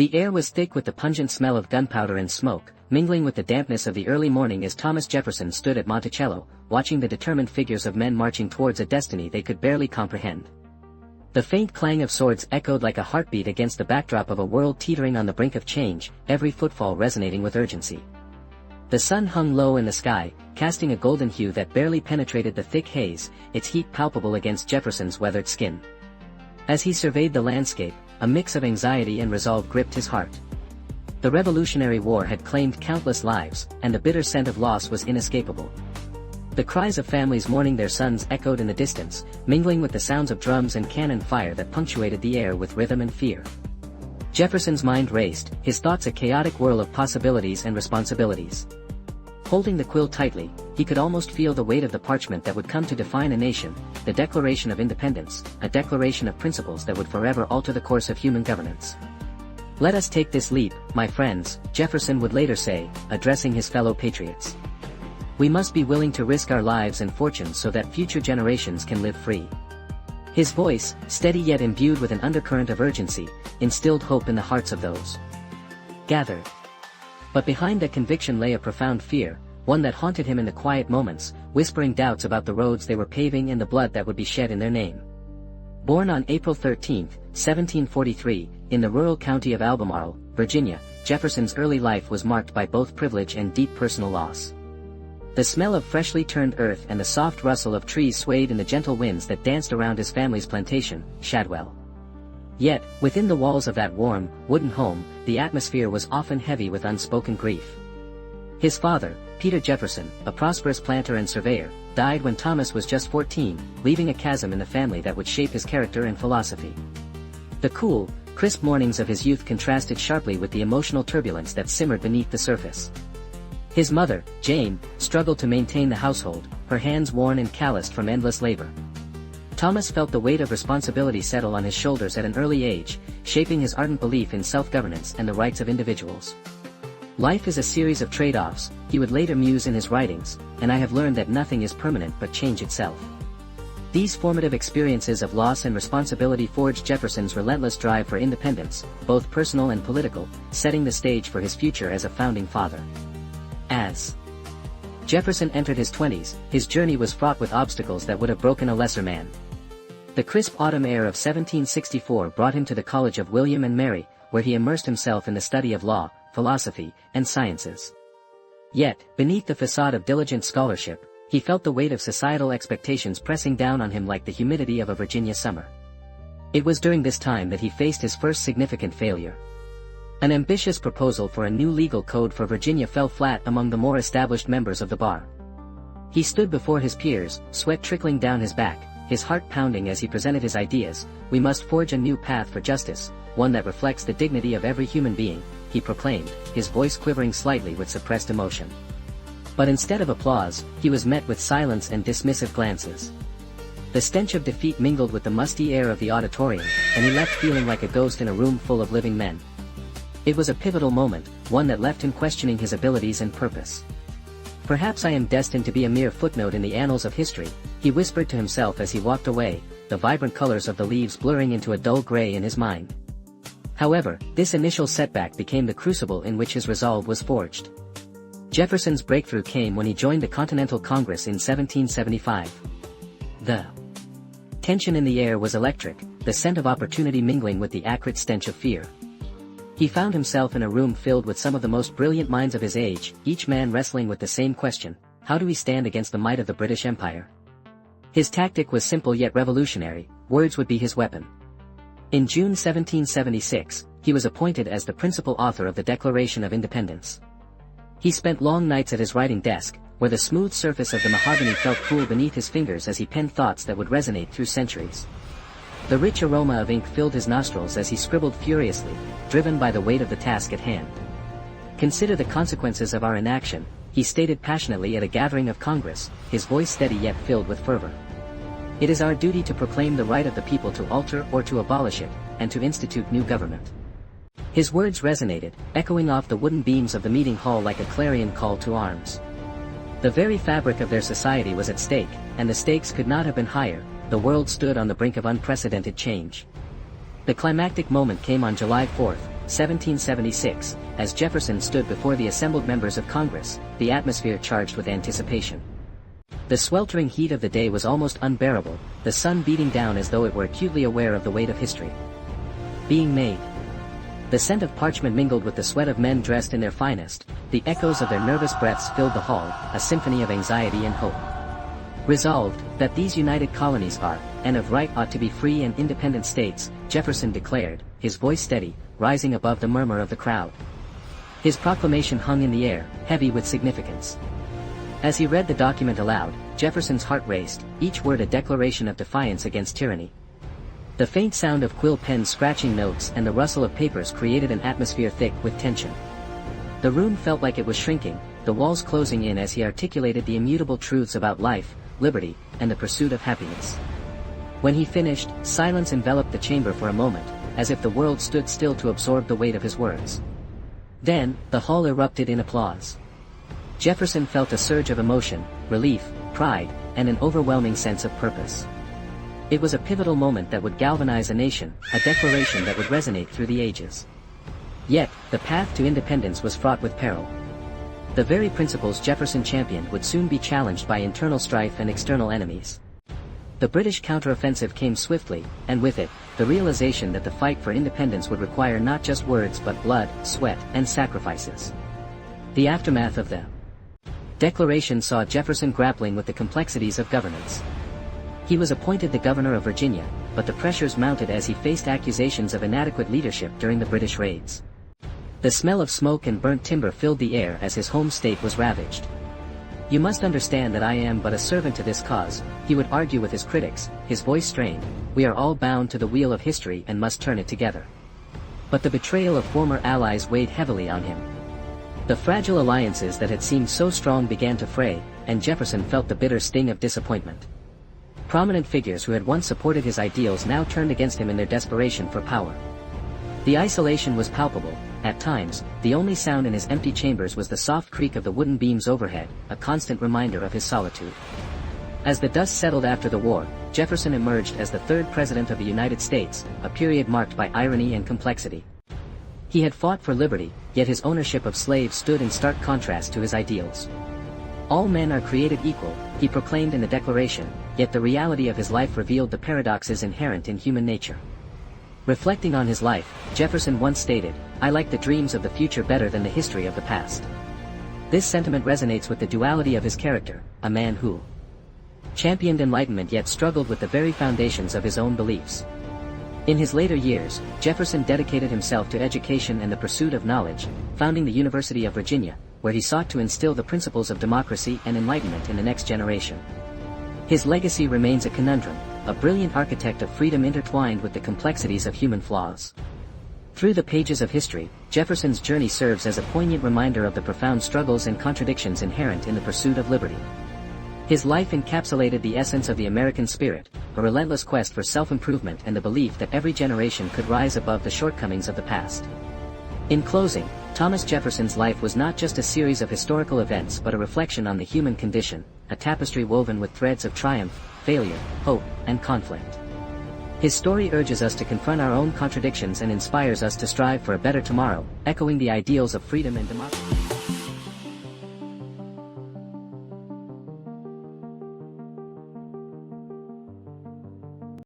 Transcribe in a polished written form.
The air was thick with the pungent smell of gunpowder and smoke, mingling with the dampness of the early morning as Thomas Jefferson stood at Monticello, watching the determined figures of men marching towards a destiny they could barely comprehend. The faint clang of swords echoed like a heartbeat against the backdrop of a world teetering on the brink of change, every footfall resonating with urgency. The sun hung low in the sky, casting a golden hue that barely penetrated the thick haze, its heat palpable against Jefferson's weathered skin. As he surveyed the landscape, a mix of anxiety and resolve gripped his heart. The Revolutionary War had claimed countless lives, and the bitter scent of loss was inescapable. The cries of families mourning their sons echoed in the distance, mingling with the sounds of drums and cannon fire that punctuated the air with rhythm and fear. Jefferson's mind raced, his thoughts a chaotic whirl of possibilities and responsibilities. Holding the quill tightly, he could almost feel the weight of the parchment that would come to define a nation, the Declaration of Independence, a declaration of principles that would forever alter the course of human governance. "Let us take this leap, my friends," Jefferson would later say, addressing his fellow patriots. "We must be willing to risk our lives and fortunes so that future generations can live free." His voice, steady yet imbued with an undercurrent of urgency, instilled hope in the hearts of those gathered. But behind that conviction lay a profound fear, one that haunted him in the quiet moments, whispering doubts about the roads they were paving and the blood that would be shed in their name. Born on April 13, 1743, in the rural county of Albemarle, Virginia, Jefferson's early life was marked by both privilege and deep personal loss. The smell of freshly turned earth and the soft rustle of trees swayed in the gentle winds that danced around his family's plantation, Shadwell. Yet, within the walls of that warm, wooden home, the atmosphere was often heavy with unspoken grief. His father, Peter Jefferson, a prosperous planter and surveyor, died when Thomas was just 14, leaving a chasm in the family that would shape his character and philosophy. The cool, crisp mornings of his youth contrasted sharply with the emotional turbulence that simmered beneath the surface. His mother, Jane, struggled to maintain the household, her hands worn and calloused from endless labor. Thomas felt the weight of responsibility settle on his shoulders at an early age, shaping his ardent belief in self-governance and the rights of individuals. "Life is a series of trade-offs," he would later muse in his writings, "and I have learned that nothing is permanent but change itself." These formative experiences of loss and responsibility forged Jefferson's relentless drive for independence, both personal and political, setting the stage for his future as a founding father. As Jefferson entered his 20s, his journey was fraught with obstacles that would have broken a lesser man. The crisp autumn air of 1764 brought him to the College of William and Mary, where he immersed himself in the study of law, philosophy, and sciences. Yet, beneath the facade of diligent scholarship, he felt the weight of societal expectations pressing down on him like the humidity of a Virginia summer. It was during this time that he faced his first significant failure. An ambitious proposal for a new legal code for Virginia fell flat among the more established members of the bar. He stood before his peers, sweat trickling down his back, his heart pounding as he presented his ideas. "We must forge a new path for justice, one that reflects the dignity of every human being," he proclaimed, his voice quivering slightly with suppressed emotion. But instead of applause, he was met with silence and dismissive glances. The stench of defeat mingled with the musty air of the auditorium, and he left feeling like a ghost in a room full of living men. It was a pivotal moment, one that left him questioning his abilities and purpose. "Perhaps I am destined to be a mere footnote in the annals of history," he whispered to himself as he walked away, the vibrant colors of the leaves blurring into a dull gray in his mind. However, this initial setback became the crucible in which his resolve was forged. Jefferson's breakthrough came when he joined the Continental Congress in 1775. The tension in the air was electric, the scent of opportunity mingling with the acrid stench of fear. He found himself in a room filled with some of the most brilliant minds of his age, each man wrestling with the same question: how do we stand against the might of the British Empire? His tactic was simple yet revolutionary: words would be his weapon. In June 1776, he was appointed as the principal author of the Declaration of Independence. He spent long nights at his writing desk, where the smooth surface of the mahogany felt cool beneath his fingers as he penned thoughts that would resonate through centuries. The rich aroma of ink filled his nostrils as he scribbled furiously, driven by the weight of the task at hand. "Consider the consequences of our inaction," he stated passionately at a gathering of Congress, his voice steady yet filled with fervor. "It is our duty to proclaim the right of the people to alter or to abolish it, and to institute new government." His words resonated, echoing off the wooden beams of the meeting hall like a clarion call to arms. The very fabric of their society was at stake, and the stakes could not have been higher. The world stood on the brink of unprecedented change. The climactic moment came on July 4, 1776, as Jefferson stood before the assembled members of Congress, the atmosphere charged with anticipation. The sweltering heat of the day was almost unbearable, the sun beating down as though it were acutely aware of the weight of history being made. The scent of parchment mingled with the sweat of men dressed in their finest, the echoes of their nervous breaths filled the hall, a symphony of anxiety and hope. Resolved, that these united colonies are, and of right ought to be free and independent states, Jefferson declared, his voice steady, rising above the murmur of the crowd. His proclamation hung in the air, heavy with significance. As he read the document aloud, Jefferson's heart raced, each word a declaration of defiance against tyranny. The faint sound of quill pens scratching notes and the rustle of papers created an atmosphere thick with tension. The room felt like it was shrinking, the walls closing in as he articulated the immutable truths about life, liberty, and the pursuit of happiness. When he finished, silence enveloped the chamber for a moment, as if the world stood still to absorb the weight of his words. Then, the hall erupted in applause. Jefferson felt a surge of emotion, relief, pride, and an overwhelming sense of purpose. It was a pivotal moment that would galvanize a nation, a declaration that would resonate through the ages. Yet, the path to independence was fraught with peril. The very principles Jefferson championed would soon be challenged by internal strife and external enemies. The British counteroffensive came swiftly, and with it, the realization that the fight for independence would require not just words but blood, sweat, and sacrifices. The aftermath of the Declaration saw Jefferson grappling with the complexities of governance. He was appointed the governor of Virginia, but the pressures mounted as he faced accusations of inadequate leadership during the British raids. The smell of smoke and burnt timber filled the air as his home state was ravaged. "You must understand that I am but a servant to this cause," he would argue with his critics, his voice strained. "We are all bound to the wheel of history and must turn it together." But the betrayal of former allies weighed heavily on him. The fragile alliances that had seemed so strong began to fray, and Jefferson felt the bitter sting of disappointment. Prominent figures who had once supported his ideals now turned against him in their desperation for power. The isolation was palpable. At times, the only sound in his empty chambers was the soft creak of the wooden beams overhead, a constant reminder of his solitude. As the dust settled after the war, Jefferson emerged as the third President of the United States, a period marked by irony and complexity. He had fought for liberty, yet his ownership of slaves stood in stark contrast to his ideals. "All men are created equal," he proclaimed in the Declaration, yet the reality of his life revealed the paradoxes inherent in human nature. Reflecting on his life, Jefferson once stated, "I like the dreams of the future better than the history of the past." This sentiment resonates with the duality of his character, a man who championed enlightenment yet struggled with the very foundations of his own beliefs. In his later years, Jefferson dedicated himself to education and the pursuit of knowledge, founding the University of Virginia, where he sought to instill the principles of democracy and enlightenment in the next generation. His legacy remains a conundrum, a brilliant architect of freedom intertwined with the complexities of human flaws. Through the pages of history, Jefferson's journey serves as a poignant reminder of the profound struggles and contradictions inherent in the pursuit of liberty. His life encapsulated the essence of the American spirit, a relentless quest for self-improvement and the belief that every generation could rise above the shortcomings of the past. In closing, Thomas Jefferson's life was not just a series of historical events but a reflection on the human condition, a tapestry woven with threads of triumph, failure, hope, and conflict. His story urges us to confront our own contradictions and inspires us to strive for a better tomorrow, echoing the ideals of freedom and democracy.